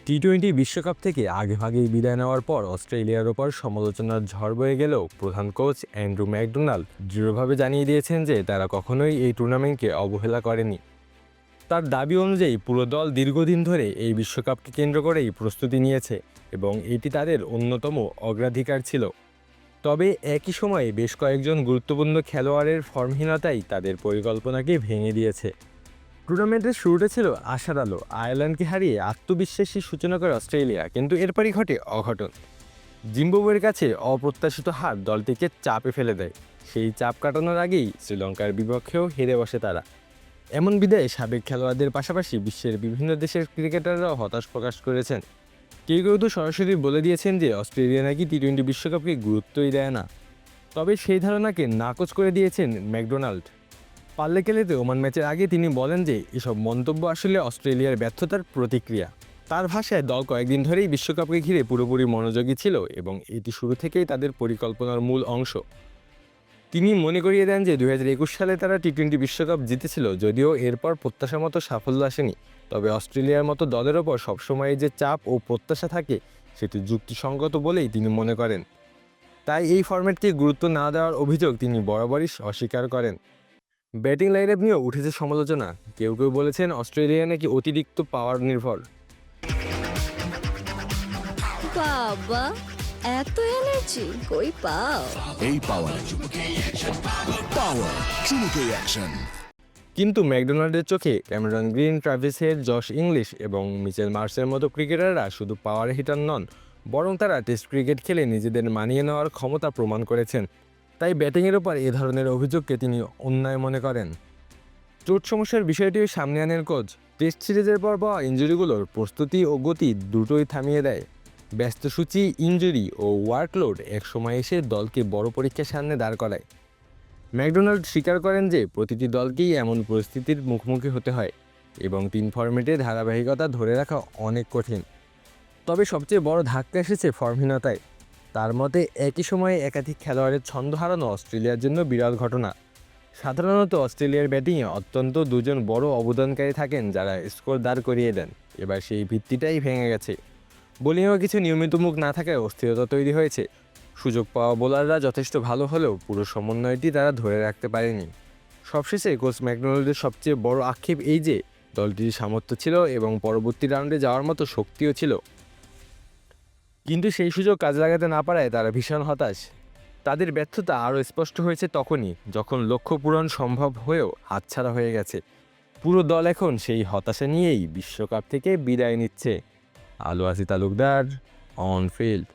টি-20 বিশ্বকাপ থেকে আগেভাগেই বিদায় নেওয়ার পর অস্ট্রেলিয়ার ওপর সমালোচনার ঝড় বয়ে গেলেও প্রধান কোচ অ্যান্ড্রু ম্যাকডোনাল্ড দৃঢ়ভাবে জানিয়ে দিয়েছেন যে তারা কখনোই এই টুর্নামেন্টকে অবহেলা করেনি। তার দাবি অনুযায়ী পুরো দল দীর্ঘদিন ধরে এই বিশ্বকাপকে কেন্দ্র করেই প্রস্তুতি নিয়েছে এবং এটি তাদের অন্যতম অগ্রাধিকার ছিল। তবে একই সময়ে বেশ কয়েকজন গুরুত্বপূর্ণ খেলোয়াড়ের ফর্মহীনতাই তাদের পরিকল্পনাকে ভেঙে দিয়েছে। টুর্নামেন্টের শুরুটা ছিল আশার আলো, আয়ারল্যান্ডকে হারিয়ে আত্মবিশ্বাসী সূচনা করে অস্ট্রেলিয়া, কিন্তু এরপরই ঘটে অঘটন। জিম্বাবুয়ের কাছে অপ্রত্যাশিত হার দলটিকে চাপে ফেলে দেয়। সেই চাপ কাটানোর আগেই শ্রীলঙ্কার বিপক্ষেও হেরে বসে তারা। এমন বিদায়ে সাবেক খেলোয়াড়দের পাশাপাশি বিশ্বের বিভিন্ন দেশের ক্রিকেটাররাও হতাশ প্রকাশ করেছেন। কেউ কেউ তো সরাসরি বলে দিয়েছেন যে অস্ট্রেলিয়া নাকি টি-20 বিশ্বকাপকে গুরুত্বই দেয় না। তবে সেই ধারণাকে নাকচ করে দিয়েছেন ম্যাকডোনাল্ড। পাল্লে-কেলেতে ওমান ম্যাচের আগে তিনি বলেন যে এসব মন্তব্য আসলে অস্ট্রেলিয়ার ব্যর্থতার প্রতিক্রিয়া। তার ভাষায় দল কয়েকদিন ধরেই বিশ্বকাপকে ঘিরে পুরোপুরি মনোযোগী ছিল এবং এটি শুরু থেকেই তাদের পরিকল্পনার মূল অংশ। তিনি মনে করিয়ে দেন যে 2021 সালে তারা টি-20 বিশ্বকাপ জিতেছিল, যদিও এরপর প্রত্যাশা মতো সাফল্য আসেনি। তবে অস্ট্রেলিয়ার মতো দলের ওপর সবসময় যে চাপ ও প্রত্যাশা থাকে সেটি যুক্তিসঙ্গত বলেই তিনি মনে করেন। তাই এই ফরম্যাটকে গুরুত্ব না দেওয়ার অভিযোগ তিনি বরাবরই অস্বীকার করেন। ব্যাটিং লাইনআপ নিয়েও উঠেছে সমালোচনা। কেউ কেউ বলেছেন অস্ট্রেলিয়া নাকি অতিরিক্ত পাওয়ার নির্ভর। বাবা, এত এনার্জি কই পাও? এই পাওয়ার চুমুকে অ্যাকশন। কিন্তু ম্যাকডোনাল্ডের চোখে Cameron green, Travis head, Josh English এবং মিচেল মার্শের মতো ক্রিকেটাররা শুধু পাওয়ার হিটার নন, বরং তারা টেস্ট ক্রিকেট খেলে নিজেদের মানিয়ে নেওয়ার ক্ষমতা প্রমাণ করেছেন। তাই ব্যাটিংয়ের ওপর এ ধরনের অভিযোগকে তিনি অন্যায় মনে করেন। চোট সমস্যার বিষয়টিও সামনে আনেন কোচ। টেস্ট সিরিজের পর পাওয়া ইঞ্জুরিগুলোর প্রস্তুতি ও গতি দুটোই থামিয়ে দেয়। ব্যস্ত সূচি, ইঞ্জুরি ও ওয়ার্কলোড একসময় এসে দলকে বড় পরীক্ষার সামনে দাঁড় করায়। ম্যাকডোনাল্ড স্বীকার করেন যে প্রতিটি দলকেই এমন পরিস্থিতির মুখোমুখি হতে হয় এবং 3 ফরম্যাটে ধারাবাহিকতা ধরে রাখা অনেক কঠিন। তবে সবচেয়ে বড় ধাক্কা এসেছে ফর্মহীনতায়। তার মতে একই সময়ে একাধিক খেলোয়াড়ের ছন্দ হারানো অস্ট্রেলিয়ার জন্য বিরল ঘটনা। সাধারণত অস্ট্রেলিয়ার ব্যাটিংয়ে অত্যন্ত দুজন বড় অবদানকারী থাকেন যারা স্কোর দাঁড় করিয়ে দেন। এবার সেই ভিত্তিটাই ভেঙে গেছে। বোলিংয়েও কিছু নিয়মিত মুখ না থাকায় অস্থিরতা তৈরি হয়েছে। সুযোগ পাওয়া বোলাররা যথেষ্ট ভালো হলেও পুরো সমন্বয়টি তারা ধরে রাখতে পারেনি। সবশেষে কোচ ম্যাকডোনাল্ডের সবচেয়ে বড় আক্ষেপ এই যে দলটির সামর্থ্য ছিল এবং পরবর্তী রাউন্ডে যাওয়ার মতো শক্তিও ছিল, কিন্তু সেই সুযোগ কাজে লাগাতে না পারায় তারা ভীষণ হতাশ। তাদের ব্যর্থতা আরও স্পষ্ট হয়েছে তখনই যখন লক্ষ্য পূরণ সম্ভব হয়েও হাতছাড়া হয়ে গেছে। পুরো দল এখন সেই হতাশা নিয়েই বিশ্বকাপ থেকে বিদায় নিচ্ছে। আলু আসি তালুকদার, অন ফিল্ড।